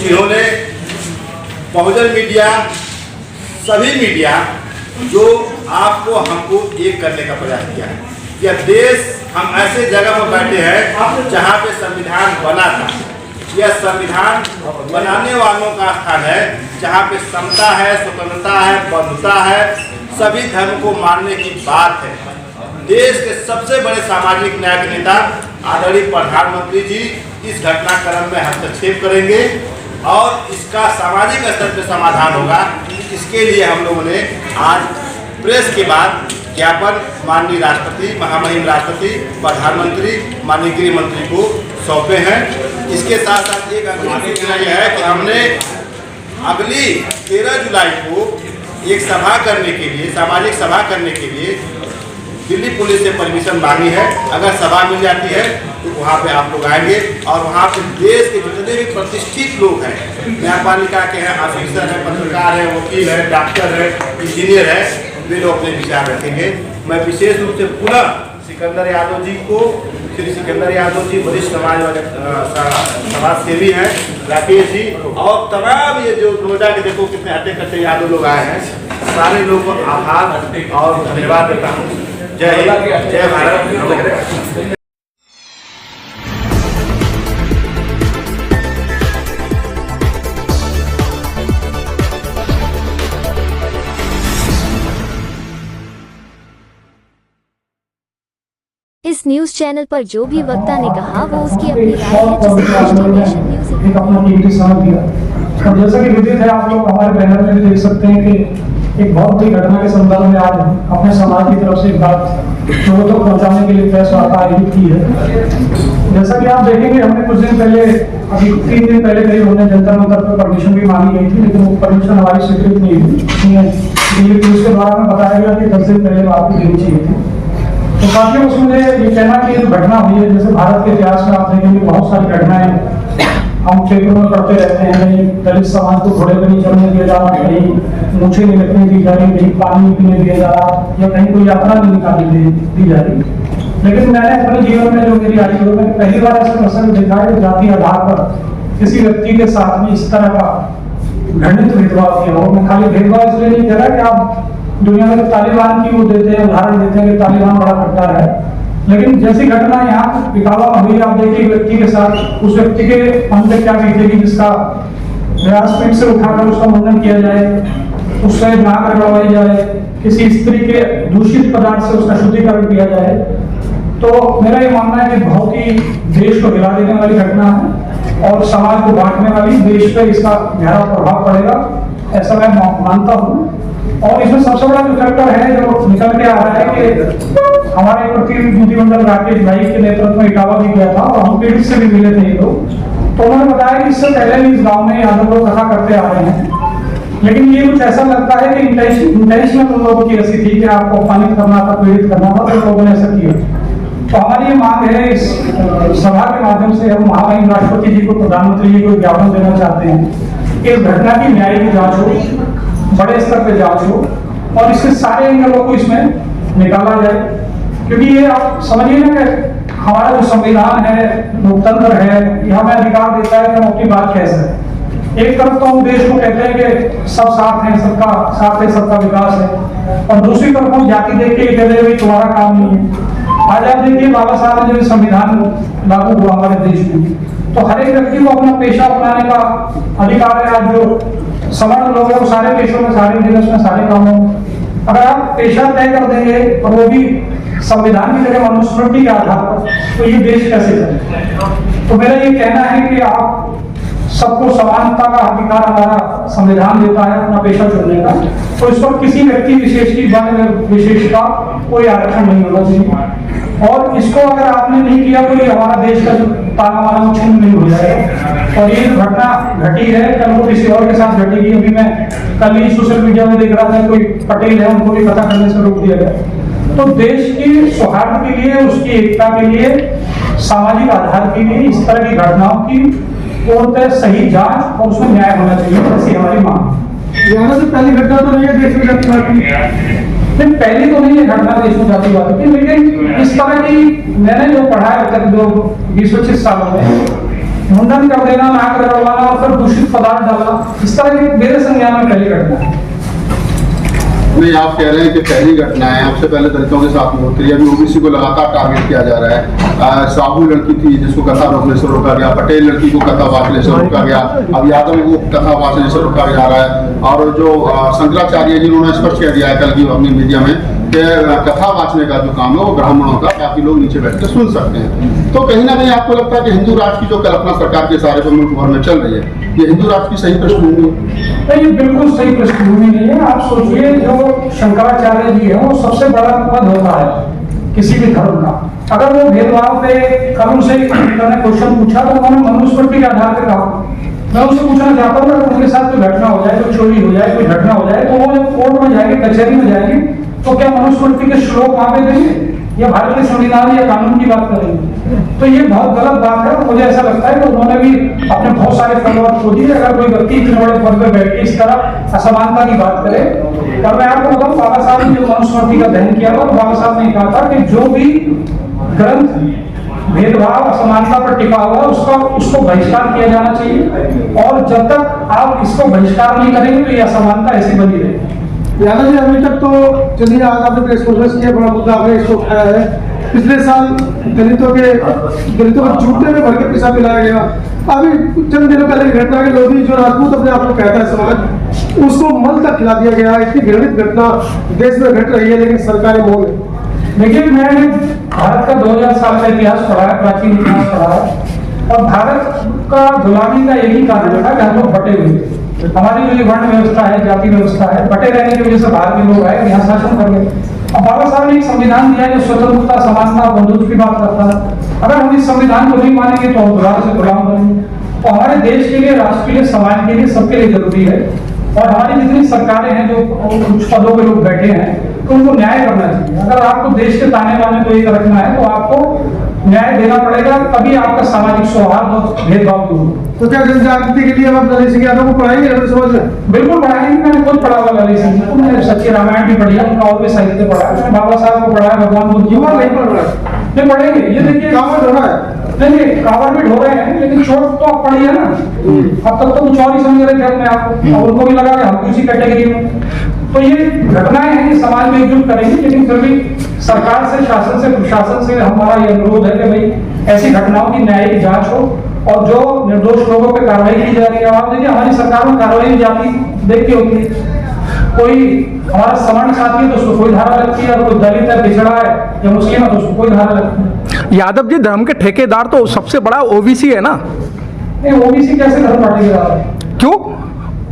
जिन्होंने बहुजन मीडिया, सभी मीडिया जो आपको हमको एक करने का प्रयास किया है। यह देश हम ऐसे जगह पर बैठे हैं जहाँ पे संविधान बना था। यह संविधान बनाने वालों का स्थान है जहाँ पे समता है, स्वतंत्रता है, बंधुता है, सभी धर्म को मानने की बात है। देश के सबसे बड़े सामाजिक न्याय के नेता आदरणीय प्रधानमंत्री जी इस घटनाक्रम में हस्तक्षेप करेंगे और इसका सामाजिक स्तर पर समाधान होगा। इसके लिए हम लोगों ने आज प्रेस के बाद ज्ञापन माननीय राष्ट्रपति, महामहिम राष्ट्रपति, प्रधानमंत्री, माननीय गृह मंत्री को सौंपे हैं। इसके साथ साथ एक अग्रिम सूचना यह है कि हमने अगली 13 जुलाई को एक सभा करने के लिए, सामाजिक सभा करने के लिए दिल्ली पुलिस से परमिशन मांगी है। अगर सभा मिल जाती है तो वहाँ पे आप लोग आएंगे और वहाँ पे देश के जितने भी प्रतिष्ठित लोग हैं, न्यायपालिका के हैं, ऑफिसर हैं, पत्रकार हैं, वकील हैं, डॉक्टर हैं, इंजीनियर हैं, वे लोग अपने विचार रखेंगे। मैं विशेष रूप से पुनः सिकंदर यादव जी को, श्री सिकंदर यादव जी वरिष्ठ समाज सेवी हैं, राकेश जी और तमाम ये जो नोएडा के देखो कितने हटे कट्टे यादव लोग आए हैं, सारे लोगों को आभार और धन्यवाद देता हूँ। जय हिंद, जय भारत। इस न्यूज चैनल पर जो भी वक्ता ने कहा वो उसकी अपनी राय है, जिसे एक अपना कीमती समय दिया। और जैसा कि विदित है, आप लोग हमारे बैनर में भी देख सकते हैं कि एक बहुत बड़ी घटना के संदर्भ में आज अपने समाज की तरफ से एक बात लोगों तक पहुंचाने के लिए प्रेस वार्ता आयोजित की है। जैसा कि आप देखेंगे, हमने कुछ दिन पहले, अभी 3 दिन पहले करीब हमने जंतर मंतर पर परमिशन भी मांगी गई थी, लेकिन वो परमिशन हमारी स्वीकृत नहीं हुई। दिल्ली पुलिस के द्वारा हमें बताया गया कि 10 दिन पहले आपको देनी चाहिए थी। तो काफी उसमें ये कहना कि घटना हुई है, जैसे भारत के इतिहास में आप देखेंगे बहुत सारी घटनाएं हम पेपर में पढ़ते रहते हैं। कहीं दलित समाज को घोड़े पर नहीं चढ़ने दिया जा रहा, कहीं मूछें नहीं रखने दी जा रही, कहीं पानी नहीं पीने दिया जा रहा, या कहीं कोई यात्रा नहीं निकालने दी जा रही। लेकिन मैंने अपने जीवन में, जो मेरी आयु में पहली बार ऐसा प्रसंग देखा है जाति आधार पर किसी व्यक्ति के साथ में इस तरह का घृणित भेदभाव किया हो। मैं खाली भेदभाव इसलिए नहीं कह रहा कि आप दुनिया में तालिबान की वो देते हैं, उदाहरण देते हैं कि तालिबान बड़ा कट्टर है, लेकिन जैसी घटना यहाँ पिकावा में हुई, आप देखिए व्यक्ति के साथ, उस व्यक्ति के मन में क्या बीतेगी जिसका व्यासपीठ से उठाकर उसका मुंडन किया जाए, उससे नाक रगड़वाई जाए, किसी स्त्री के दूषित पदार्थ से उसका शुद्धिकरण किया जाए। तो मेरा ये मानना है कि बहुत ही देश को हिला देने वाली घटना है और समाज को बांटने वाली, देश पर इसका गहरा प्रभाव पड़ेगा, ऐसा मैं मानता हूँ। और इसमें सबसे बड़ा जो फैक्टर है जो निकल के आ रहा है कि हमारे प्रतिनिधिमंडल राकेश भाई के नेतृत्व में इटावा भी गया था और हम पीड़ित से भी मिले थे ये लोग। तो उन्होंने बताया कि इससे पहले भी इस गांव में यादव लोग कथा करते आ रहे हैं, लेकिन ये कुछ ऐसा लगता है कि इंटेंशनल उन लोगों की ऐसी थी कि आपको अपमानित करना था, पीड़ित करना था, तो लोगों ने ऐसा किया। तो हमारी ये मांग है, इस सभा के माध्यम से हम महामहिम राष्ट्रपति जी को, प्रधानमंत्री जी को ज्ञापन देना चाहते हैं कि इस घटना की न्यायिक जांच हो, बड़े स्तर पे जांच हो और इसके सारे एंगलों को इसमें निकाला जाए। क्योंकि ये आप समझिए ना कि हमारा जो संविधान है, लोकतंत्र है, ये हमें अधिकार देता है कि हम अपनी बात कह सकें। एक तरफ तो हम देश को कहते हैं कि सब साथ हैं, सबका साथ है, सबका विकास है, और दूसरी तरफ हम जाति देख के कहते हैं तुम्हारा काम नहीं है। आज आप देखिए, बाबा साहब ने जो संविधान लागू हुआ हमारे देश में, तो हर एक व्यक्ति को अपना पेशा अपनाने का अधिकार है। आज जो समान लोग हैं वो सारे पेशों में, सारे बिजनेस में, सारे कामों में, अगर आप पेशा तय कर देंगे और वो भी संविधान की जगह मनुस्मृति के आधार पर, तो ये देश कैसे चले। तो मेरा ये कहना है कि आप सबको समानता का अधिकार हमारा संविधान देता है अपना पेशा चुनने का, तो इस पर किसी व्यक्ति विशेष की विशेष का कोई आरक्षण नहीं होना चाहिए। और इसको अगर आपने नहीं किया तो ये हमारा देश का जो ताना वाना छीन नहीं हो जाएगा। और ये जो घटना घटी है, कल वो किसी और के साथ घटेगी। अभी मैं कल ही सोशल मीडिया में देख रहा था, कोई पटेल है, उनको भी कथा करने से रोक दिया गया। तो देश की सौहार्द के लिए, उसकी एकता के लिए, सामाजिक आधार के लिए इस तरह की घटनाओं की पूर्णतः सही जांच और उसमें न्याय होना चाहिए, ऐसी हमारी मांग। यहाँ से पहली घटना तो नहीं है देश में जातिवाद की, नहीं पहले तो नहीं है घटना देश में जातिवाद की, लेकिन इस तरह की मैंने जो पढ़ा है अब तक जो 20-25 सालों में, मुंडन कर देना, नाक रगड़वाना और फिर दूषित पदार्थ डालना, इस तरह की मेरे संज्ञान में पहली घटना है। नहीं, आप कह रहे हैं कि पहली घटना है, आपसे पहले दलितों के साथ बढ़ोतरी, अभी ओबीसी को लगातार टारगेट किया जा रहा है। साहू लड़की थी जिसको कथा रोकने से रोका गया, पटेल लड़की को कथा बांटने से रोका गया, अब यादव को कथा बांटने से रोका जा रहा है, और जो शंकराचार्य जिन्होंने स्पष्ट कह दिया है कल की अपनी मीडिया में कि कथा वाचने का जो काम है वो ब्राह्मणों का, बाकी लोग नीचे बैठ कर सुन सकते हैं। तो कहीं ना कहीं आपको लगता है कि हिंदू राष्ट्र की जो कल्पना सरकार के सारे पर मुल्क भर में चल रही है, ये हिंदू राष्ट्र की सही पृष्ठभूमि है? नहीं, बिल्कुल सही पृष्ठभूमि नहीं है। आप सोचिए, जो शंकराचार्य जी है वो सबसे बड़ा पद होता है किसी भी धर्म का। अगर वो भेदभाव पे कल उनसे क्वेश्चन पूछा तो उन्होंने मनुस्मृति के आधार पर कहा। मैं उनसे पूछना चाहता हूँ अगर उनके साथ कोई घटना हो जाए, कोई चोरी हो जाए, कोई घटना हो जाए, तो वो जब कोर्ट में जाएंगे, कचहरी में जाएंगे, तो क्या मनुस्मृति के श्लोक वहां पे देंगे या भारत के संविधान या कानून की बात करेंगे? तो ये बहुत गलत बात है। मुझे ऐसा लगता है कि उन्होंने भी अपने बहुत सारे फॉलोअर खो दिए। अगर कोई व्यक्ति इतने बड़े पद पर बैठ के इस तरह असमानता की बात करे, और मैं आपको बताऊं, बाबा साहब ने जो मनुस्मृति का दहन किया था, बाबा साहब ने कहा था कि जो भी ग्रंथ भेदभाव असमानता पर टिका हुआ उसको बहिष्कार किया जाना चाहिए, और जब तक आप इसको बहिष्कार नहीं करेंगे तो ये असमानता ऐसी बनी रहेगी। यादव जी, अभी तक तो चलिए, आज आपने प्रेस कॉन्फ्रेंस किया, बड़ा मुद्दा आपने इसको उठाया है। पिछले साल दलितों को जूते में भर के पैसा पिलाया गया। अभी चंद दिनों पहले की घटना के लोधी जो राजपूत अपने आप को कहता है समाज, उसको मल तक खिला दिया गया। इतनी घृणित घटना देश में घट रही है, लेकिन सरकारी मौन है। देखिए, मैंने भारत का 2000 साल का इतिहास पढ़ा है, प्राचीन इतिहास पढ़ा है, और भारत का गुलामी का यही कारण था कि हम लोग बटे हुए थे। हमारी जो ये वर्ण व्यवस्था है, जाति व्यवस्था है, बटे रहने की वजह से बाहर के लोग आए, यहाँ शासन कर गए। अब बाबा साहब ने एक संविधान दिया जो स्वतंत्रता, समानता, बंधुत्व की बात करता है। अगर हम इस संविधान को नहीं मानेंगे तो हम दोबारा से गुलाम बनेंगे। तो हमारे देश के लिए, राष्ट्र के लिए, समाज के लिए, सबके लिए जरूरी है। और हमारी जितनी सरकारें हैं, जो कुछ पदों पे लोग बैठे हैं, तो उनको न्याय करना चाहिए। अगर आपको देश के ताने बाने को एक रखना है तो आपको न्याय देना पड़ेगा, तभी आपका सामाजिक सौहार्द और भेदभाव दूर होगा। तो क्या जनजागृति के लिए आप ललित सिंह यादव को पढ़ाएंगे समाज में? बिल्कुल पढ़ाएंगे। मैंने खुद पढ़ा हुआ ललित सिंह को, मैंने सच्ची रामायण भी पढ़ी है, उनका और भी साहित्य पढ़ा है, मैंने बाबा साहब को पढ़ा है, भगवान बुद्ध युवा नहीं पढ़ रहा है, नहीं पढ़ेंगे। ये देखिए, कावड़ हो रहा है, नहीं कावड़ भी ढो रहे हैं, लेकिन चोट तो आप पढ़ी है ना। अब तक तो कुछ और ही समझ रहे थे अपने आप को, और उनको भी लगा कि हम उसी कैटेगरी में। तो ये घटनाएं हैं कि समाज में एकजुट करेंगे, लेकिन फिर भी सरकार से, शासन से, प्रशासन से हमारा ये अनुरोध है कि भाई ऐसी घटनाओं की न्यायिक जांच हो, और जो निर्दोष लोगों पर कार्रवाई की जा रही है। आप देखिए, हमारी सरकार में कार्रवाई जाती देखती होगी, कोई हमारा सवर्ण साथी है तो उसको कोई धारा लगती है, और कोई दलित है, पिछड़ा है या मुस्लिम है तो उसको कोई धारा लगती है। यादव जी, धर्म के ठेकेदार तो सबसे बड़ा ओबीसी है ना? नहीं, ओबीसी कैसे धर्म ठेकेदार है? क्यों?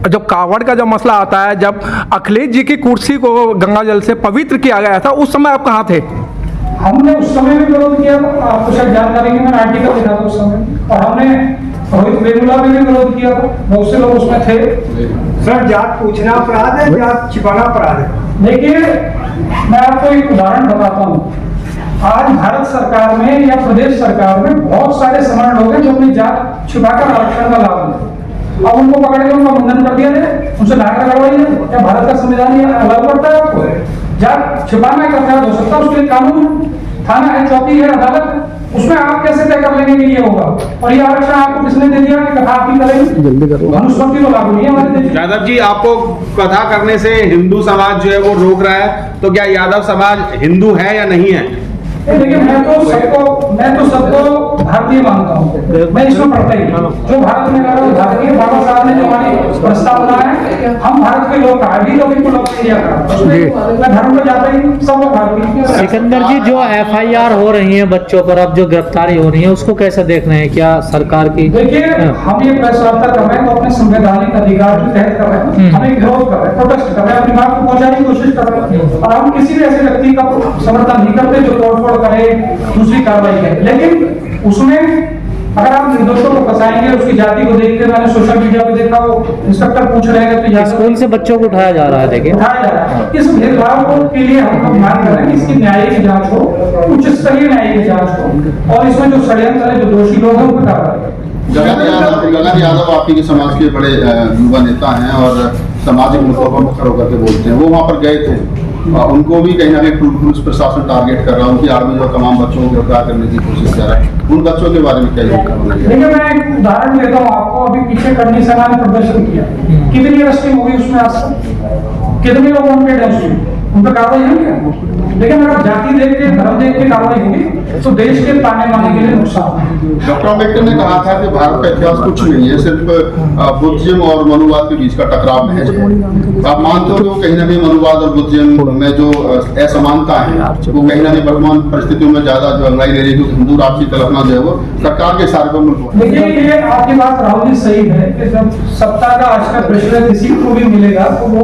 जब कावड़ का जब मसला आता है, जब अखिलेश जी की कुर्सी को गंगा जल से पवित्र किया गया था, उस समय आप कहाँ थे? हमने उस समय भी विरोध किया, आपको शायद जानकारी नहीं, मैंने आर्टिकल लिखा था उस समय, और हमने रोहित वेमुला में भी विरोध किया था, बहुत से लोग उसमें थे। सर, जात पूछना अपराध है, जात छिपाना अपराध है? देखिए, मैं आपको एक उदाहरण बताता हूँ। आज भारत सरकार में या प्रदेश सरकार में बहुत सारे सवर्ण लोग हैं जो अपनी जात छिपाकर आरक्षण का लाभ लेते हैं। अब उनको पकड़ के उनका बंधन कर दिया जाए, उनसे नागरिकता करवाई जाए। क्या भारत का संविधान ये अलग करता है आपको? जात छिपाना का अपराध हो सकता है, उसके लिए कानून, थाना है, चौकी है, अदालत, उसमें आप कैसे तय कर लेंगे कि ये होगा? और ये आरक्षण आपको किसने दे दिया कि कथा आप ही करेंगे? जल्दी करो, मनुस्मृति तो लागू नहीं है हमारे देश में। यादव जी, आपको कथा करने से हिंदू समाज जो है वो रोक रहा है, तो क्या यादव समाज हिंदू है या नहीं है? देखिए, मैं तो सबको भारतीय मानता हूँ। मैं इसमें पढ़ता ही जो भारत में भारतीय, बाबा साहब ने जो हमारी प्रस्तावना है, हम भारत के लोग का भी लोग इनको लोग किया मैं धर्म पर जाता ही सब लोग भारतीय। सिकंदर जी, जो एफआईआर हो रही है बच्चों पर, अब जो गिरफ्तारी हो रही है, उसको कैसे देख रहे हैं? क्या सरकार की? देखिए, हम ये प्रेस वार्ता कर रहे हैं तो अपने संवैधानिक अधिकार के तहत कर रहे हैं, हम एक विरोध कर रहे हैं, प्रोटेस्ट कर रहे हैं, अपनी बात को पहुंचाने की कोशिश कर रहे हैं, और हम किसी भी ऐसे व्यक्ति का समर्थन नहीं करते जो तोड़फोड़ करे, दूसरी कार्रवाई करे। लेकिन उसमें अगर आप निर्दोषों को फंसाएंगे, उसकी जाति को देखते, मैंने सोशल मीडिया पे देखा, वो इंस्पेक्टर पूछ रहे हैं तो स्कूल से बच्चों को उठाया जा रहा है, देखिए उठाया जा रहा है। इस भेदभाव के लिए हम लोग मांग कर रहे हैं कि इसकी न्यायिक जांच हो, उच्च स्तरीय न्यायिक जांच हो, और इसमें जो षड्यंत्र है, जो दोषी लोग हैं, उन पर कार्रवाई। गगन यादव आपके के समाज के बड़े युवा नेता हैं और सामाजिक मुद्दों पर मुखर होकर के बोलते हैं, वो वहाँ पर गए थे, उनको भी कहीं ना कहीं पुलिस प्रशासन टारगेट कर रहा है, उनकी आर्मी जो तमाम बच्चों को गिरफ्तार करने की कोशिश कर रहा है। उन बच्चों के बारे में क्या होना चाहिए? देखिए मैं एक उदाहरण देता हूँ आपको। अभी पीछे करनी सेना ने प्रदर्शन किया, कितनी अरेस्टिंग होगी उसमें आज तक, कितने लोग वांटेड है उसमें, उन पर कार्रवाई नहीं है। लेकिन अगर जाति देख के धर्म देख के कार्रवाई होगी तो देश के ताने बाने के लिए नुकसान है। डॉक्टर अम्बेडकर ने कहा था कि भारत का इतिहास कुछ नहीं है, सिर्फ बुद्धिज्म और मनुवाद के बीच का टकराव महज है। आप मानते हो कि कहीं ना कहीं मनुवाद और बुद्धिज्म में जो असमानता है वो कहीं ना कहीं वर्तमान परिस्थितियों में ज्यादा जो अंगड़ाई ले रही है, क्योंकि हिंदू राष्ट्रीय कल्पना जो है वो सरकार के सार्वभौम। देखिए ये आपकी बात राहुल जी सही है कि जब सत्ता का आज का प्रेशर किसी को भी मिलेगा तो वो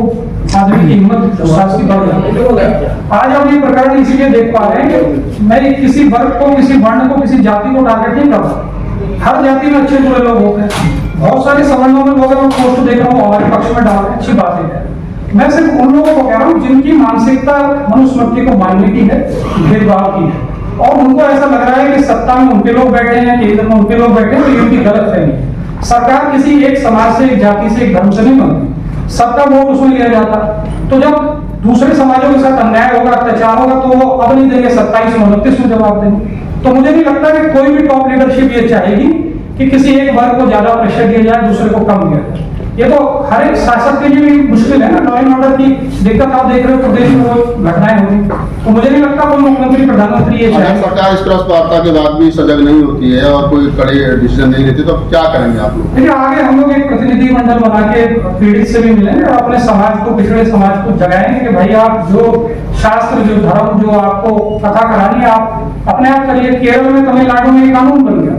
आदमी की हिम्मत विश्वास की बढ़ जाती है। आज हम ये प्रकरण इसीलिए देख पा रहे हैं कि मैं किसी वर्ग को, किसी वर्ण को, किसी जाति को टारगेट नहीं करता। हर जाति में अच्छे बुरे लोग होते हैं। बहुत सारे संबंधों में लोग पोस्ट देख रहा हूँ हमारे पक्ष में डाल रहे हैं, अच्छी बात है। मैं सिर्फ उन लोगों को कह रहा हूँ जिनकी मानसिकता मनुस्मृति को मानने की है, भेदभाव की है, और उनको ऐसा लग रहा है कि सत्ता में उनके लोग बैठे हैं, केंद्र में उनके लोग बैठे हैं, तो ये उनकी गलत फहमी। सरकार किसी एक समाज से, एक जाति से, एक धर्म से नहीं बनती, सबका वोट उसमें लिया जाता। तो जब दूसरे समाजों के साथ अन्याय होगा, अत्याचार होगा, तो वो अब नहीं देंगे, 27 में 29 में जवाब देंगे। तो मुझे नहीं लगता कि कोई भी टॉप लीडरशिप ये चाहेगी कि किसी एक वर्ग को ज्यादा प्रेशर दिया जाए, दूसरे को कम दिया जाए। ये तो हर एक शासक के लिए भी मुश्किल है ना। लॉ एंड ऑर्डर की दिक्कत आप देख रहे हो, प्रदेश में वो घटनाएं होगी, तो मुझे नहीं लगता कोई मुख्यमंत्री, प्रधानमंत्री ये चाहे। सरकार इस प्रेस वार्ता के बाद भी सजग नहीं होती है और कोई कड़े डिसीजन नहीं लेती, तो क्या करेंगे आप लोग? देखिए आगे हम लोग एक प्रतिनिधि मंडल बना के पीड़ित से भी मिलेंगे और अपने समाज को, पिछड़े समाज को जगाएंगे कि भाई आप जो शास्त्र, जो धर्म, जो आपको कथा करानी है आप अपने आप करिए। केरल में, तमिलनाडु में कानून बन गया,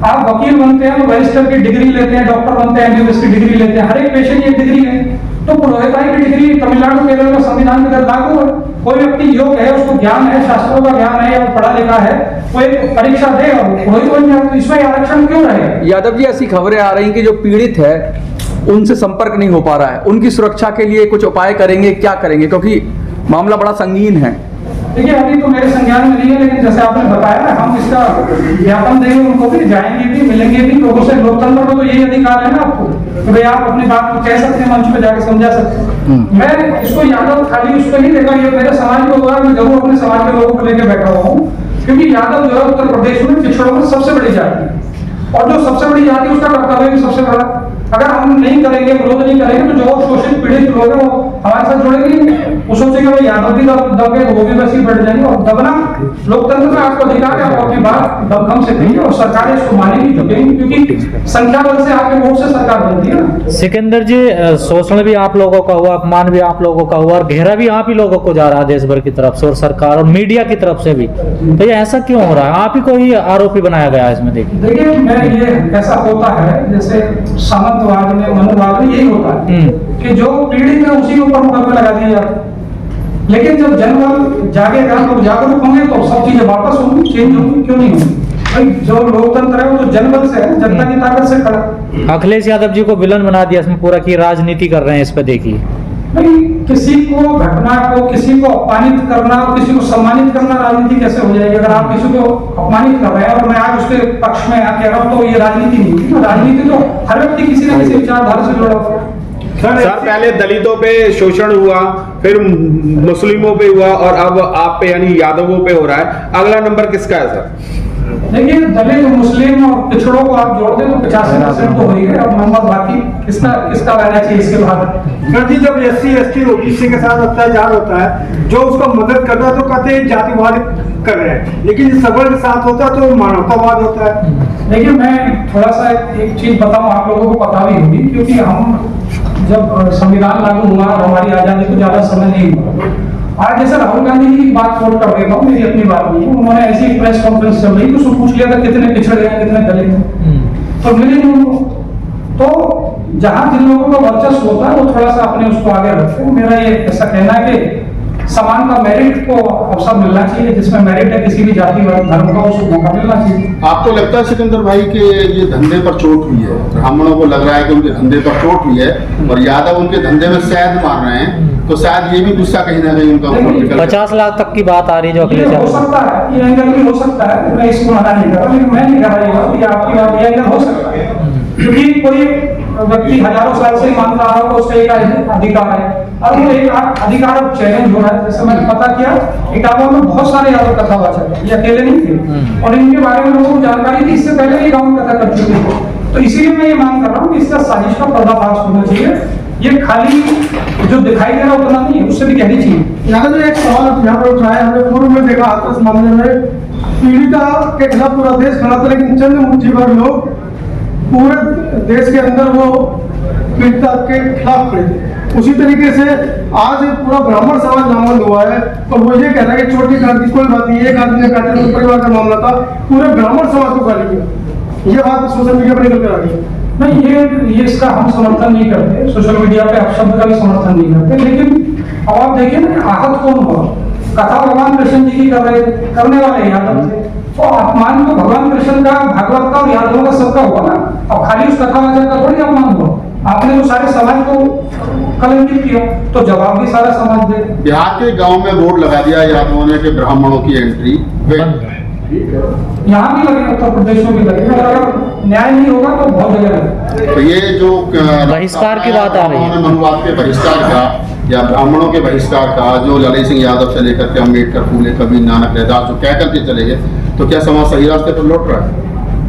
आप वकील बनते हैं तो रजिस्टर की डिग्री लेते हैं, डॉक्टर बनते हैं एमबीबीएस की डिग्री लेते हैं, हर एक पेशे की एक डिग्री है। तो पुरोहिताई की डिग्री तमिलनाडु केरल में संविधान के तहत लागू है। कोई व्यक्ति योग है, उसको ज्ञान है, शास्त्रों का ज्ञान है, या पढ़ा लिखा है, वो एक परीक्षा दे और पुरोहित बन जाए। तो इसमें आरक्षण क्यों रहेगा? यादव जी, ऐसी खबरें आ रही कि जो पीड़ित है उनसे संपर्क नहीं हो पा रहा है, उनकी सुरक्षा के लिए कुछ उपाय करेंगे, क्या करेंगे, क्योंकि मामला बड़ा संगीन है। देखिए अभी तो मेरे संज्ञान में नहीं है, लेकिन जैसे आपने बताया ना, हम इसका ज्ञापन देंगे, उनको भी जाएंगे भी, मिलेंगे भी लोगों से। लोकतंत्र को तो यही अधिकार है ना आपको कि भाई आप अपनी बात को कह सकते हैं, मंच पे जाके समझा सकते हैं। मैं इसको यादव खाली उसको नहीं देखा, ये मेरे समाज को हुआ, मैं जरूर अपने समाज के लोगों को लेकर बैठा हुआ हूँ, क्योंकि यादव जो है उत्तर प्रदेश में पिछड़ों में सबसे बड़ी जाति है, और जो सबसे बड़ी जाति उसका कर्तव्य भी सबसे बड़ा। अगर हम नहीं करेंगे, विरोध नहीं करेंगे, तो जो शोषित पीड़ित लोग हैं वो हमारे साथ जुड़ेंगे। वो सोचेंगे भाई यादव भी दब गए, वो भी वैसे ही बैठ जाएंगे। और दबना लोकतंत्र में आपको अधिकार है, आप अपनी बात दमखम से कहिए और सरकारें इसको मानेगी, झुकेंगी, क्योंकि संख्या बल से आपके वोट से सरकार बनती है ना। सिकंदर जी, शोषण भी आप लोगों का हुआ, अपमान भी आप लोगों का हुआ, और घेरा भी आप ही लोगों को जा रहा है देश भर की तरफ से, और सरकार और मीडिया की तरफ से भी। तो ये ऐसा क्यों हो रहा है? आप ही को ही आरोपी बनाया गया है इसमें। देखिए मैं ये ऐसा होता है जैसे सामंतवाद में, मनुवाद में यही होता है कि जो पीड़ित है उसी के ऊपर मुकदमे लगा दिए जाते हैं। लेकिन जब जनबल जागेगा, लोग जागरूक होंगे, तो सब चीजें वापस होंगी, चेंज होंगी। क्यों नहीं होंगी? भाई जो लोकतंत्र है वो तो जनबल से है, जनता की ताकत से खड़ा। अखिलेश यादव जी को विलन बना दिया इसमें पूरा, की राजनीति कर रहे हैं इस पे। देखिए भाई किसी को, घटना को, किसी को अपमानित करना और किसी को सम्मानित करना राजनीति कैसे हो जाएगी? अगर आप किसी को अपमानित कर रहे हैं और मैं आज उसके पक्ष में आके रहा हूं, तो ये राजनीति नहीं होगी। राजनीति तो हर व्यक्ति किसी न किसी विचारधारा से जुड़ा हुआ है। सर पहले दलितों पे शोषण हुआ, फिर मुस्लिमों पे हुआ, और अब आप पे यानी यादवों पे हो रहा है। अगला नंबर किसका है सर? देखिए दलित, मुस्लिम और पिछड़ों को आप जोड़ दें तो 85% तो हो ही है। अब नंबर बाकी किसका रहना चाहिए इसके बाद? जी जब SC ST OBC के साथ अत्याचार होता है, जो उसको मदद करता है तो कहते हैं जातिवाद कर रहे हैं, लेकिन सबल के साथ होता है तो मानवतावाद होता है। देखिए मैं थोड़ा सा एक चीज बताऊं, आप लोगों को पता भी होगी, क्योंकि हम जब संविधान लागू हुआ और हमारी आजादी को ज्यादा समय नहीं हुआ। आज जैसे राहुल गांधी जी की बात कोट कर देता हूँ, मेरी अपनी बात नहीं है, उन्होंने ऐसी प्रेस कॉन्फ्रेंस चल रही, उसको पूछ लिया था कितने पिछड़े हैं, कितने दलित हैं, तो मिले नहीं उनको। तो जहां जिन लोगों का वर्चस्व होता है वो थोड़ा सा अपने उसको आगे रखते हैं। मेरा ये ऐसा कहना है कि समान का मेरिट को अवसर मिलना चाहिए, जिसमें मेरिट है किसी भी जाति धर्म का, उसको मौका मिलना चाहिए। आपको लगता है सिकंदर भाई कि ये धंधे पर चोट हुई है? ब्राह्मणों को लग रहा है कि उनके धंधे पर चोट हुई है और यादव उनके धंधे में शहद मार रहे हैं, तो शायद ये भी गुस्सा कहीं ना कहीं उनका 50 लाख तक की बात आ रही है जो अखिलेश हो सकता है, ये एंगल भी हो सकता है। मैं इसको मना नहीं कर रहा, लेकिन मैं नहीं कह रहा ये आपकी बात, ये एंगल हो सकता है, क्योंकि कोई व्यक्ति हजारों साल से मानता रहा होगा उसका एक अधिकार है, और वो एक अधिकार अब चैलेंज हो रहा है। जैसे मैंने पता किया इटावा में बहुत सारे यादव कथावाचक हैं, ये अकेले नहीं थे, और इनके बारे में लोगों को जानकारी थी, इससे पहले भी गाँव में कथा कर चुके थे। तो इसीलिए मैं ये मांग कर रहा हूँ कि इसका साजिश का पर्दाफाश होना चाहिए, ये खाली जो दिखाई दे रहा उतना नहीं है, उससे भी कहनी चाहिए। यहाँ का जो एक सवाल यहाँ पर उठाया, हमने पूर्व में देखा था इस मामले में पीड़िता के खिलाफ पूरा देश खड़ा था, लेकिन चंद मुट्ठी भर लोग पूरे देश के अंदर वो पीड़िता के खिलाफ खड़े थे। उसी तरीके से आज पूरा ब्राह्मण समाज नामंद हुआ है, और वो ये कह रहा है कि छोटी क्रांति कोई बात नहीं, एक आदमी ने काटा तो परिवार का मामला था, पूरे ब्राह्मण समाज को गाली किया। ये बात सोशल मीडिया पर निकल कर आ गई। नहीं, ये इसका हम समर्थन नहीं करते, सोशल मीडिया पे अपशब्द का भी समर्थन नहीं करते, लेकिन अब आप देखिए ना आहत कौन हुआ, कथा भगवान कृष्ण जी की करने वाले यादव थे, तो अपमान तो भगवान कृष्ण का, भागवत का और यादवों का सबका हुआ ना। अब खाली उस कथावाचक का थोड़ी अपमान हुआ, आपने तो सारे समाज को कलंकित किया, तो जवाब भी सारा समाज दे। बिहार के गांव में बोर्ड लगा दिया यादवों ने कि ब्राह्मणों की एंट्री, यहाँ भी लगे, उत्तर प्रदेश में भी लगे, अगर न्याय नहीं होगा तो बहुत जगह लगे। तो ये जो बहिष्कार की बात आ रही है, मनुवाद के बहिष्कार का या ब्राह्मणों के बहिष्कार का, जो लाली सिंह यादव से लेकर के अम्बेडकर, फूले कबीर, नानक, रैदास जो कह करके चले गए, तो क्या समाज सही रास्ते पर लौट रहा है?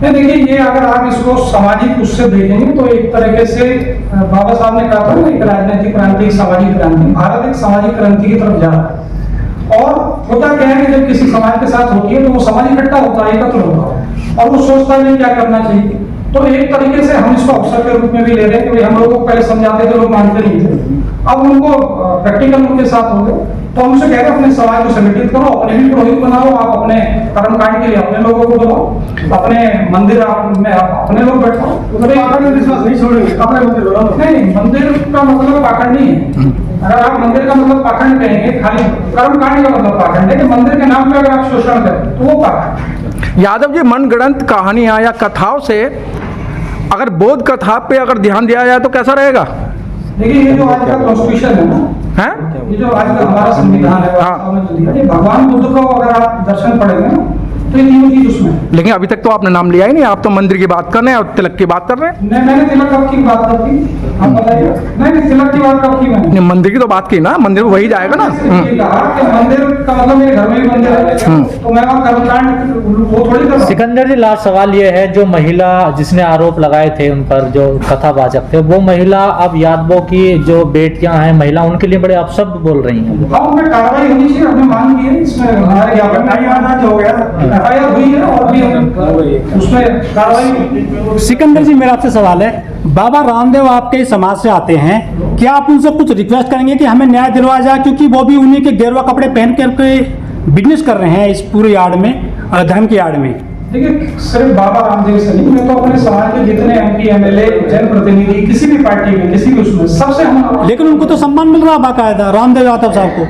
नहीं, देखिए ये अगर आप इसको सामाजिक उससे देखेंगे तो एक तरीके से बाबा साहब ने कहा था ना, एक राजनीतिक क्रांति, एक सामाजिक क्रांति, भारत एक सामाजिक क्रांति की तरफ जा रहा है। और होता क्या है कि जब किसी समाज के साथ होती है तो वो समाज इकट्ठा होता है, एकत्र होता है, और वो सोचता है क्या करना चाहिए। तो एक तरीके से हम इसको अवसर के रूप में भी ले रहे हैं कि हम लोगों को पहले समझाते थे, लोग मानते नहीं थे, अब उनको प्रैक्टिकल उनके साथ हो गए, तो हमसे कह रहे हैं अपने समाज को संगठित करो, अपने भी पुरोहित बनाओ, आप अपने कर्मकांड के लिए अपने लोगों को बुलाओ, अपने मंदिर में अपने लोग बैठाओ। पाखंड में विश्वास नहीं छोड़ेंगे, अपने मंदिर बनाओ। नहीं, मंदिर का मतलब पाखंड नहीं है। अगर आप मंदिर का मतलब पाखंड कहेंगे, खाली कर्मकांड का मतलब पाखंड है कि मंदिर के नाम पे अगर आप शोषण करें तो वो पाखंड। यादव जी, मनगढ़ंत कहानियां या कथाओं से अगर बौद्ध कथा पे अगर ध्यान दिया जाए तो कैसा रहेगा? देखिए ये जो आज का कॉन्स्टिट्यूशन है ना, हैं? ये जो आज का हमारा संविधान है, वास्तव में जो दिया, ये भगवान बुद्ध को अगर आप दर्शन पढ़ेंगे ना तो ये तीनों चीज उसमें है। लेकिन अभी तक तो आपने नाम लिया ही नहीं, आप तो मंदिर की बात कर रहे हैं और तिलक की बात कर रहे हैं। मैंने तिलक कब की बात कर दी, आप बताइए। नहीं, तिलक की बात कब की मैंने? नहीं, मंदिर की तो बात की ना, मंदिर वही जाएगा ना। ये कहा कि मंदिर का मतलब मेरे घर में भी मंदिर है, तो मैं वहाँ कर्मकांड वो थोड़ी कर रहा हूँ। सिकंदर जी, लास्ट सवाल ये है, जो महिला जिसने आरोप लगाए थे उन पर, जो कथावाचक थे, वो महिला अब यादवों की जो बेटियां हैं महिला, उनके लिए बड़े अपशब्द बोल रही हैं। हाँ, उनमें कार्रवाई होनी चाहिए, हमने मांग की है, इसमें हमारे ज्ञापन हो गया, FIR हुई है, और भी उसमें कार्रवाई। सिकंदर जी, मेरा आपसे सवाल है, बाबा रामदेव आपके समाज से आते हैं, क्या आप उनसे कुछ रिक्वेस्ट करेंगे कि हमें न्याय दिलवाया जाए, क्योंकि वो भी उन्हीं के गेरुआ कपड़े पहन करके बिजनेस कर रहे हैं इस पूरे यार्ड में, धर्म के यार्ड में? देखिए, सिर्फ बाबा रामदेव से नहीं, मैं तो अपने समाज के जितने MP, MLA, जनप्रतिनिधि, किसी भी पार्टी में, किसी भी उसमें, सबसे हम। लेकिन उनको तो सम्मान मिल रहा है बाकायदा, रामदेव यादव साहब को।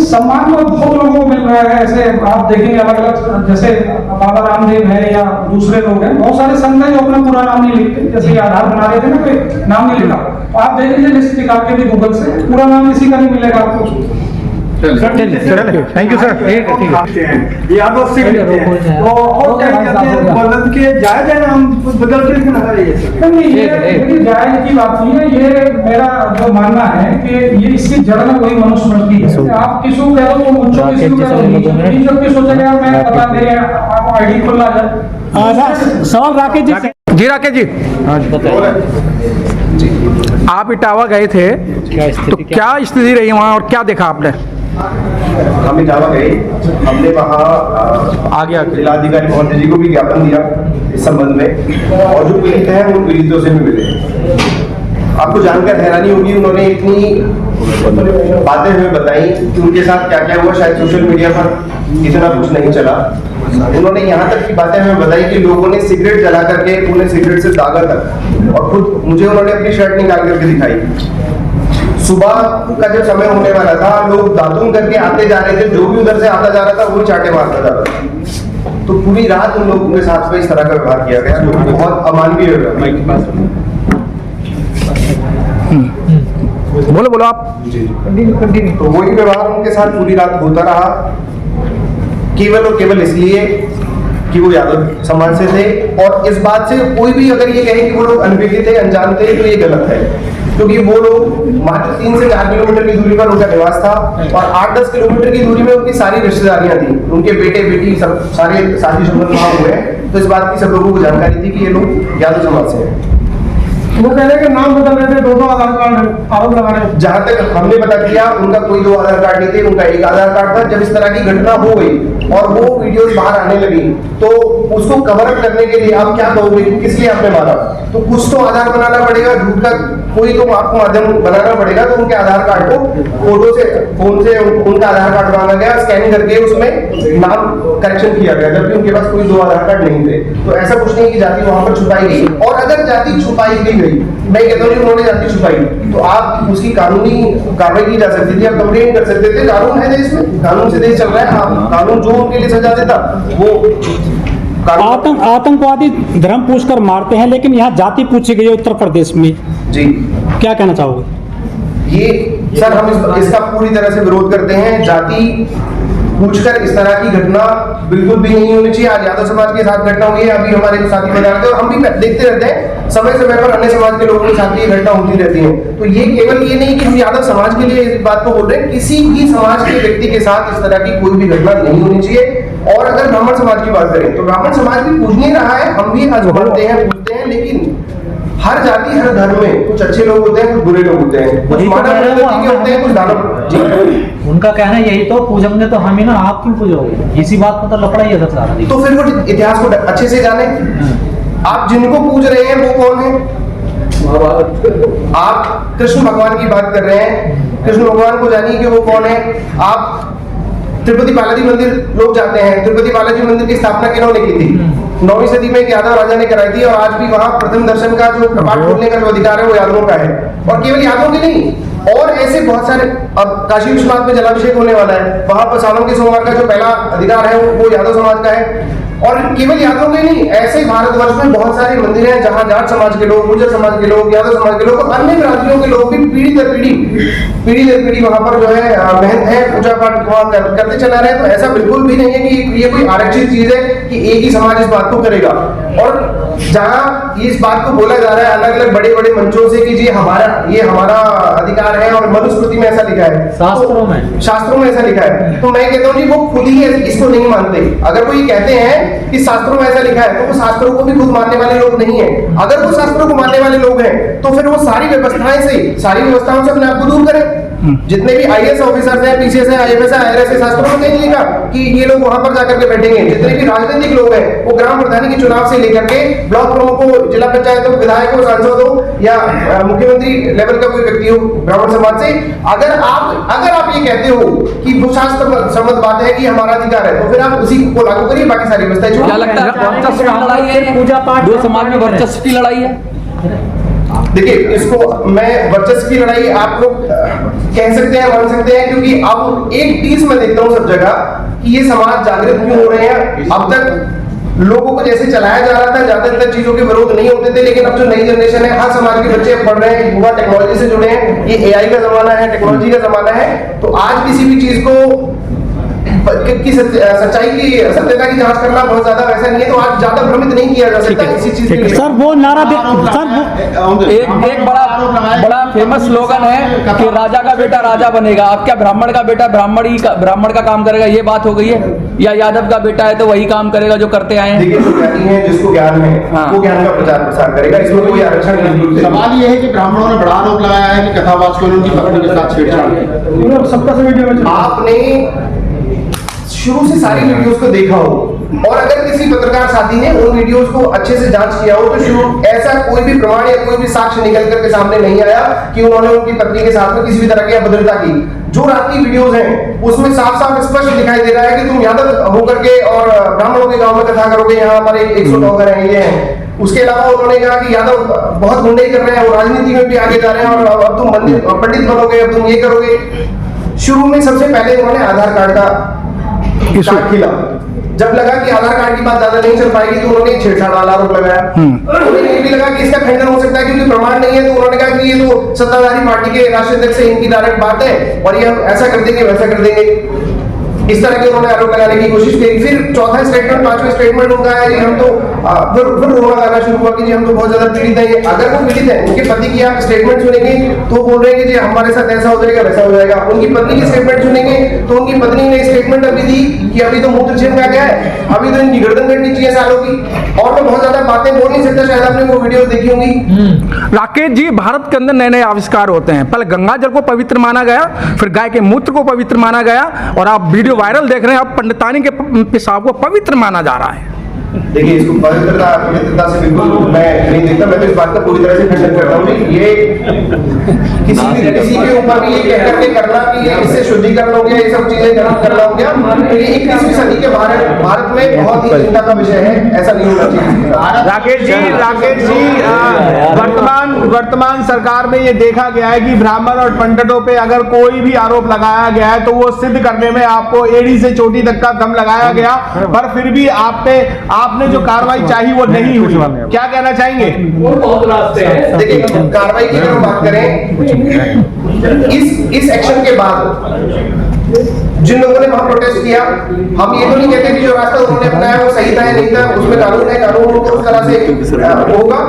सम्मान तो बहुत लोगों को मिल रहा है, ऐसे आप देखेंगे अलग अलग, जैसे बाबा रामदेव है या दूसरे लोग हैं, बहुत सारे संत हैं जो अपना पूरा नाम नहीं लिखते, जैसे आधार बना रहे थे ना, कोई नाम नहीं लिखा, तो आप देख लीजिए लिस्ट निकाल के भी गूगल से, पूरा नाम किसी का नहीं मिलेगा आपको। Thank you sir. यादव से बदल के जायज है, हम बदल के नहीं, ये जायज की बात नहीं है, ये मेरा जो मानना है कि ये इसकी जड़ में वही मनुस्मृति है। आप किसी को कह दो तो मुझको, किसी को कह दो सबके सोचेगा मैं पता मेरे आपको ID खुला जाए। सवाल राकेश जी से। जी राकेश जी, आप इटावा गए थे, तो क्या स्थिति रही वहाँ और क्या देखा आपने? हम इटावा गए, हमने वहाँ जिलाधिकारी महोदय जी को भी ज्ञापन दिया इस संबंध में, और जो पीड़ित हैं उन पीड़ितों से भी मिले। आपको जानकर हैरानी होगी, उन्होंने इतनी बातें हमें बताई कि उनके साथ क्या क्या हुआ, शायद सोशल मीडिया पर इतना कुछ नहीं चला। उन्होंने यहाँ तक की बातें हमें बताई कि लोगों ने सिगरेट जला करके उन्हें सिगरेट से दागा तक, और खुद मुझे उन्होंने अपनी शर्ट निकाल करके दिखाई। सुबह का जब समय होने वाला था, लोग दातून करके आते जा रहे थे, जो भी उधर से आता जा रहा था वो चाटे मारता जा रहा था। तो पूरी रात उन लोगों के साथ में इस तरह का व्यवहार किया गया, जो बहुत अमानवीय व्यवहार। बोलो आप। तो वही व्यवहार उनके साथ पूरी रात होता रहा, केवल और केवल इसलिए कि वो यादव समाज से थे, और इस बात से कोई भी अगर ये कहे कि वो लोग अनभिज्ञ थे, अनजान थे, तो ये गलत है, क्योंकि वो लोग मात्र 3 से 4 किलोमीटर की दूरी पर उनका निवास था और 8-10 किलोमीटर की दूरी में उनकी सारी रिश्तेदारियां थी, उनके बेटे बेटी सब सारे शादी संबंध वहां हुए हैं। तो इस बात की सब लोगों को जानकारी थी कि ये लोग यादव समाज से हैं। वो कह रहे हैं कि नाम बदल रहे थे, 2 आधार कार्ड आरोप लगा रहे हैं। जहां तक हमने पता किया, उनका कोई 2 आधार कार्ड नहीं थे, उनका एक आधार कार्ड था। जब इस तरह की घटना हो गई और वो वीडियोस बाहर आने लगी, तो उसको कवर अप करने के लिए आप क्या कहोगे कि किस लिए आपने मारा? तो कुछ तो आधार बनाना पड़ेगा, झूठ का कोई तो आपको माध्यम बनाना पड़ेगा। तो उनके आधार कार्ड को फोटो से, फोन से उनका आधार कार्ड मांगा गया, स्कैन करके उसमें नाम करेक्शन किया गया, जबकि उनके पास कोई 2 आधार कार्ड नहीं थे। तो ऐसा कुछ नहीं कि जाति वहां पर छुपाई गई, और अगर जाति छुपाई भी गई, मैं कहता हूँ उन्होंने जाति छुपाई, तो आप उसकी कानूनी कार्रवाई की जा सकती थी, आप कंप्लेन कर सकते थे। कानून है देश में, कानून से देश चल रहा है, आप कानून जो उनके लिए सजा देता वो आतंकवादी धर्म पूछकर मारते हैं, लेकिन यहाँ जाति पूछी गई है उत्तर प्रदेश में जी, क्या कहना चाहोगे? ये सर हम इसका पूरी तरह से विरोध करते हैं। जाति पूछकर इस तरह की घटना बिल्कुल भी नहीं होनी चाहिए। आज यादव समाज के साथ घटना हुई है, अभी हमारे साथी बता रहे थे, और हम भी देखते रहते हैं, समय समय पर अन्य समाज के लोगों के साथ ये घटना होती रहती है। तो ये केवल ये नहीं कि हम यादव समाज के लिए इस बात को बोल रहे हैं, किसी भी समाज के व्यक्ति के साथ इस तरह की कोई भी घटना नहीं होनी चाहिए। और अगर ब्राह्मण समाज की बात करें तो ब्राह्मण समाज भी पूजनीय रहा है, हम भी आज मानते हैं, पूजते हैं, लेकिन हर जाति हर धर्म में कुछ अच्छे लोग होते हैं, कुछ बुरे लोग होते हैं, कुछ मानव प्रवृत्ति के होते हैं, कुछ दानव। उनका कहना यही तो, पूजेंगे तो हम ही ना, आप क्यों पूजोगे? इसी बात पर तो लफड़ा ही है सब सारा। तो फिर वो इतिहास को अच्छे से जाने। आप जिनको पूज रहे हैं वो कौन है? आप कृष्ण भगवान की बात कर रहे हैं, कृष्ण भगवान को जानिए कि वो कौन है। आप तिरुपति बालाजी मंदिर लोग जाते हैं, तिरुपति बालाजी मंदिर की स्थापना किन्होंने की थी? 9वीं सदी में एक यादव राजा ने कराई थी, और आज भी वहां प्रथम दर्शन का जो कपाट खोलने का जो अधिकार है वो यादवों का है, और केवल यादवों की नहीं, और ऐसे बहुत सारे। अब काशी विश्वनाथ में जलाभिषेक होने वाला है, वहां पर सावन के सोमवार का जो पहला अधिकार है वो यादव समाज का है। और केवल यादव के नहीं, ऐसे भारतवर्ष में बहुत सारे मंदिर हैं जहां जाट समाज के लोग, गुर्जर समाज के लोग, यादव समाज के लोग, अन्य राज्यों के लोग भी पीढ़ी दर पीढ़ी वहां पर जो है महंत है, पूजा पाठ वहां करते चला रहे। तो ऐसा बिल्कुल भी नहीं है कि ये कोई आरक्षित चीज है कि एक ही समाज इस बात को करेगा। और जहां इस बात को बोला जा रहा है अलग अलग बड़े बड़े मंचों से कि ये हमारा अधिकार है, और मनुस्मृति में ऐसा लिखा है, शास्त्रों में ऐसा लिखा है, तो मैं कहता हूँ जी वो खुद ही इसको नहीं मानते। अगर वो ये कहते हैं कि शास्त्रों में ऐसा लिखा है, तो वो शास्त्रों को भी खुद मानने वाले लोग नहीं है। अगर वो शास्त्रों को मानने वाले लोग हैं, तो फिर वो सारी व्यवस्थाओं से अपने आप को दूर करें। जितने भी IAS ऑफिसर्स हैं, PCS है, IFS है, IRS है, शास्त्रों में कहीं लिखा कि ये लोग वहां पर जाकर के बैठेंगे। जितने भी राजनीतिक लोग हैं, वो ग्राम प्रधानी के चुनाव से लेकर के ब्लॉक प्रमुख हो, जिला पंचायत हो, विधायक हो, सांसद हो, या मुख्यमंत्री लेवल का कोई व्यक्ति हो ब्राह्मण समाज से, अगर आप ये कहते हो कि वो शास्त्र सम्मत बात है कि हमारा अधिकार है, तो फिर आप उसी को लागू करिए, बाकी सारी व्यवस्थाएं क्या लगता है वर्चस्व की लड़ाई है, पूजा पाठ 2 समाज में वर्चस्व की लड़ाई है? देखिए, इसको मैं वर्चस्व की लड़ाई आप लोग कह सकते हैं, मान सकते हैं, क्योंकि अब एक चीज मैं देखता हूं सब जगह कि ये समाज जागृत क्यों हो रहे हैं। अब तक लोगों को जैसे चलाया जा रहा था, ज्यादातर चीजों के विरोध नहीं होते थे, लेकिन अब जो नई जनरेशन है, हर समाज के बच्चे पढ़ रहे हैं, युवा टेक्नोलॉजी से जुड़े हैं, ये AI का जमाना है, टेक्नोलॉजी का जमाना है। तो आज किसी भी चीज को की सच्चाई की सत्यता की जांच करना बहुत ज्यादा वैसा नहीं है, तो आज ज्यादा भ्रमित नहीं किया जा सकता इसी चीज के लिए। सर वो नारा एक बड़ा फेमस स्लोगन है कि राजा का बेटा राजा बनेगा। अब क्या ब्राह्मण का बेटा ब्राह्मण का काम करेगा, ये बात हो गई है? या यादव का बेटा है तो वही काम करेगा जो करते आए हैं? देखिए, जो ज्ञानी है, जिसको ज्ञान है, वो ज्ञान का प्रचार प्रसार करेगा, इसमें कोई आरक्षण नहीं। सवाल ये है कि ब्राह्मणों ने बड़ा आरोप लगाया है कि कथावाचकों ने उनकी पत्नी के साथ छेड़छाड़ की। सबका से वीडियो में आपने शुरू से सारी वीडियोस को देखा हो, और अगर किसी पत्रकार साथी ने उन वीडियोस को अच्छे से जांच किया हो, तो शुरू ऐसा कोई भी प्रमाण या कोई भी साक्ष्य निकल करके सामने नहीं आया कि उन्होंने उनकी पत्नी के साथ में किसी भी तरह की अभद्रता की। जो रात की वीडियोस हैं उसमें साफ साफ स्पष्ट दिखाई दे रहा है कि तुम यादव होकर के और ब्राह्मणों के गांव में कथा करोगे, यहाँ हमारे 109 घर हैं, ये हैं। उसके अलावा उन्होंने कहा कि यादव बहुत गुंडाई कर रहे हैं, वो राजनीति में भी आगे जा रहे हैं, और अब तुम पंडित बनोगे, अब तुम ये करोगे। शुरू में सबसे पहले उन्होंने आधार कार्ड का खिला, जब लगा कि आधार कार्ड की बात ज्यादा नहीं चल पाएगी, तो उन्होंने छेड़छाड़ वाला आरोप लगाया। उन्हें ये भी लगा कि इसका खंडन हो सकता है क्योंकि प्रमाण नहीं है, तो उन्होंने कहा कि ये तो सत्ताधारी पार्टी के राष्ट्रीय अध्यक्ष से इनकी डायरेक्ट बात है, और ये हम ऐसा कर देंगे, वैसा कर देंगे। इस तरह के उन्होंने आरोप लगाने की कोशिश की। फिर चौथा स्टेटमेंट, पांचवें स्टेटमेंट उनका है जी हम तो फिर रोना गाना शुरू हुआ कि जी हम तो बहुत ज्यादा पीड़ित हैं। अगर वो पीड़ित है, उनके पति की आप स्टेटमेंट सुनेंगे तो बोल रहे हैं कि जी हमारे साथ ऐसा हो जाएगा वैसा हो जाएगा। उनकी पत्नी की स्टेटमेंट सुनेंगे तो उनकी पत्नी ने स्टेटमेंट अभी दी कि अभी तो मूत्र छिड़का गया है, अभी तो इनकी गर्दन कटनी चाहिए सालों की। और मैं बहुत ज्यादा बातें बोल नहीं सकता, शायद आपने वो वीडियो देखी होंगी। राकेश जी, भारत के अंदर नए नए आविष्कार होते हैं। पहले गंगा जल को पवित्र माना गया, फिर गाय के मूत्र को पवित्र माना गया, और आप वीडियो वायरल देख रहे हैं, अब पंडितानी के पेशाब को पवित्र माना जा रहा है। देखिए, इसको पवित्रता से बिल्कुल मैं नहीं देखता। मैं तो इस बात का पूरी तरह से खंडन करता हूँ कि ये किसी के ऊपर भी ये कह करके करना कि ये इससे शुद्धिकरण हो गया, ये सब चीजें करना हो गया, ये 21वीं सदी के भारत में बहुत ही चिंता का विषय है। ऐसा नहीं होना चाहिए। राकेश जी, वर्तमान सरकार में ये देखा गया है कि ब्राह्मण और पंडितों पे अगर कोई भी आरोप लगाया गया है तो वो सिद्ध करने में आपको एड़ी से चोटी तक का दम लगाया गया, पर फिर भी आपने जो कार्रवाई चाहिए वो नहीं हुई। क्या कहना चाहेंगे? देखिए, कार्रवाई की अगर बात करें, इस एक्शन के बाद जिन लोगों ने वहां प्रोटेस्ट किया, हम ये तो नहीं कहते कि जो रास्ता उन्होंने अपनाया वो सही था या नहीं था, उसमें कानून है, कानून उनको उस तरह से होगा।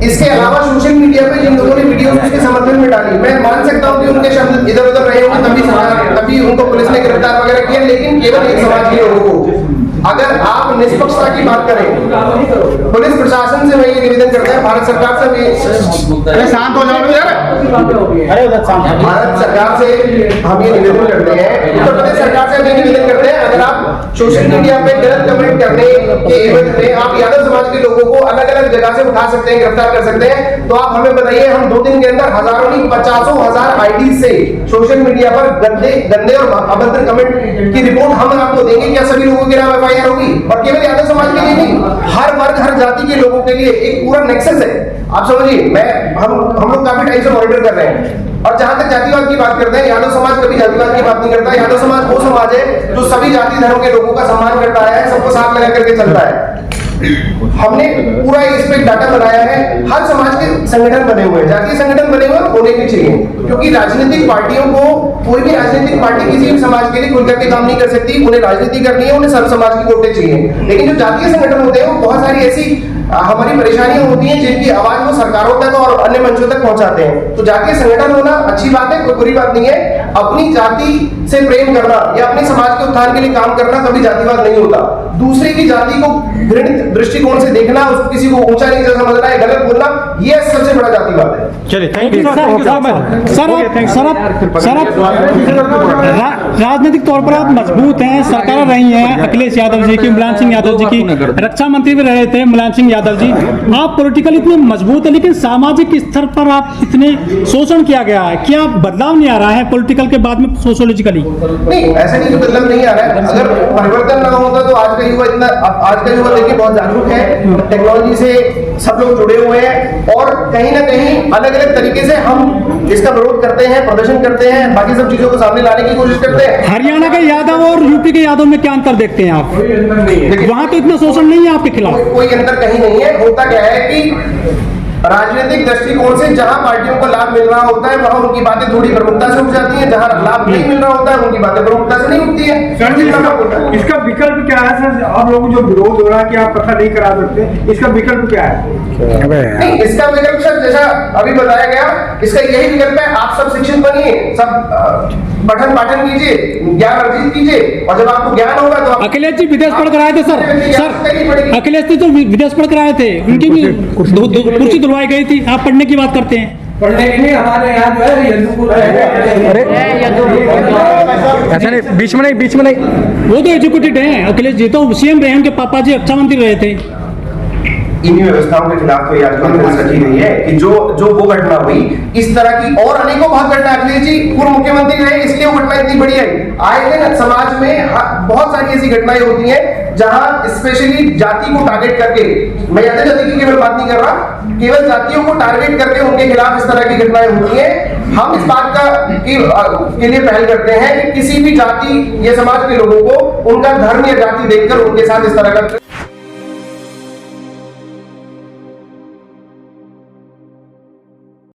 इसके अलावा सोशल मीडिया पे जिन लोगों ने वीडियो उसके समर्थन में डाली, मैं मान सकता हूं कि उनके शब्द इधर उधर रहे होंगे, तभी उनको पुलिस ने गिरफ्तार वगैरह किया, लेकिन केवल एक समाज के लोगों को। अगर आप निष्पक्षता की बात करें, पुलिस प्रशासन से मैं ये निवेदन करता है, भारत सरकार से भी शांत हो जाओ यार। भारत सरकार से हम ये निवेदन करते हैं, उत्तर प्रदेश सरकार से हम ये निवेदन करते हैं, अगर आप सोशल मीडिया पे गलत कमेंट करने के एवज में आप यादव समाज के लोगों को अलग अलग जगह से उठा सकते हैं, गिरफ्तार कर सकते हैं, तो आप हमें बताइए, हम 2 दिन के अंदर हजारों नहीं 50,000 आईडी से सोशल मीडिया पर गंदे और अभद्र कमेंट की रिपोर्ट हम आपको देंगे। क्या सभी लोगों के नाम एफआईआर होगी? और केवल यादव समाज के लिए नहीं, हर वर्ग हर जाति के लोगों के लिए एक पूरा नेक्सस है। आप समझिए, हम लोग काफी टाइम से मॉनिटर कर रहे हैं, और जहां तक जातिवाद की बात करते हैं, यादव समाज कभी जातिवाद की बात नहीं करता। यादव समाज वो समाज है जो सभी जाति धर्म के लोगों का सम्मान करता है, सबको साथ लगा करके चलता है। हमने पूरा इस पे डाटा बनाया है। हर समाज के संगठन बने हुए हैं, जातीय संगठन बने हुए होने भी चाहिए, क्योंकि राजनीतिक पार्टियों को, कोई भी राजनीतिक पार्टी किसी भी समाज के लिए खुल करके काम नहीं कर सकती। उन्हें राजनीति करनी है, उन्हें सब समाज की वोटें चाहिए। लेकिन जो जातीय संगठन होते हैं, वो बहुत सारी ऐसी हमारी परेशानियां होती हैं जिनकी आवाज वो सरकारों तक और अन्य मंचों तक पहुंचाते हैं। तो जातीय संगठन होना अच्छी बात है, कोई बुरी बात नहीं है। अपनी जाति से प्रेम करना या अपने समाज के उत्थान के लिए काम करना कभी जातिवाद नहीं होता। दूसरे की जाति को घृणित दृष्टिकोण से देखना, उसको किसी को ऊंचा नीचा समझना है, गलत बोलना, ये सबसे बड़ा जातिवाद है। चलिए, थैंक यू सर। राजनीतिक तौर पर आप मजबूत हैं, सरकार रही हैं अखिलेश यादव जी की, मुलायम सिंह यादव जी की, रक्षा मंत्री भी रहे थे मुलायम सिंह यादव जी। आप पॉलिटिकली इतने मजबूत है, लेकिन सामाजिक स्तर पर आप इतने शोषण किया गया है, क्या बदलाव नहीं आ रहा है पॉलिटिकल के बाद में सोशोलॉजिकली? नहीं, ऐसा नहीं, बदलाव नहीं आ रहा है। अगर परिवर्तन ना होता तो आज का युवा देखिए बहुत जागरूक है, टेक्नोलॉजी से सब लोग जुड़े हुए हैं, और कहीं ना कहीं अलग अलग तरीके से हम इसका विरोध करते हैं, प्रदर्शन करते हैं, बाकी सब चीजों को सामने लाने की कोशिश करते हैं। हरियाणा के यादव और यूपी के यादव में क्या अंतर देखते हैं आप? वहां तो इतना शोषण नहीं है आपके खिलाफ। कोई अंतर कहीं नहीं है। होता क्या है कि राजनीतिक दृष्टिकोण से जहां पार्टियों को लाभ मिल रहा होता है, वहां उनकी बातें थोड़ी प्रमुखता से उठ जाती हैं, जहां लाभ नहीं मिल रहा होता है, उनकी बातें प्रमुखता से नहीं उठती है। इसका विकल्प क्या है सर? आप लोगों जो विरोध हो रहा है कि आप कथा नहीं करा सकते, इसका विकल्प क्या है? नहीं, इसका विकल्प सर जैसा अभी बताया गया, इसका यही विकल्प है, आप सब शिक्षित बनिए, सब पठन पाठन कीजिए, ज्ञान अर्जित कीजिए, और जब आपको ज्ञान होगा तो अखिलेश जी विदेश पढ़ कर आए थे सर। अखिलेश जी तो विदेश पढ़ कर आए थे, उनकी भी कुर्सी दिलवाई गई थी, आप पढ़ने की बात करते हैं। पढ़ने के लिए हमारे यहाँ जो है ऐसा नहीं, बीच में नहीं, वो तो एजुकेटेड हैं। अखिलेश जी तो सीएम रहे, उनके पापा जी रक्षा मंत्री रहे थे। इन्हीं व्यवस्थाओं के खिलाफ तो आज कॉन्फ्रेंस रखी गई है कि जो वो घटना हुई, इस तरह की और अनेकों बहुत घटना, अखिलेश जी पूर्व मुख्यमंत्री रहे, इसलिए वो घटना इतनी बड़ी आई। आए दिन समाज में बहुत सारी ऐसी घटनाएं होती हैं जहां स्पेशली जाति को टारगेट करके, मैं जाति की केवल बात नहीं कर रहा, केवल जातियों को टारगेट करके उनके खिलाफ इस तरह की घटनाएं होती हैं। हम इस बात के लिए पहल करते हैं कि किसी भी जाति या समाज के लोगों को उनका धर्म या जाति देखकर उनके साथ इस तरह का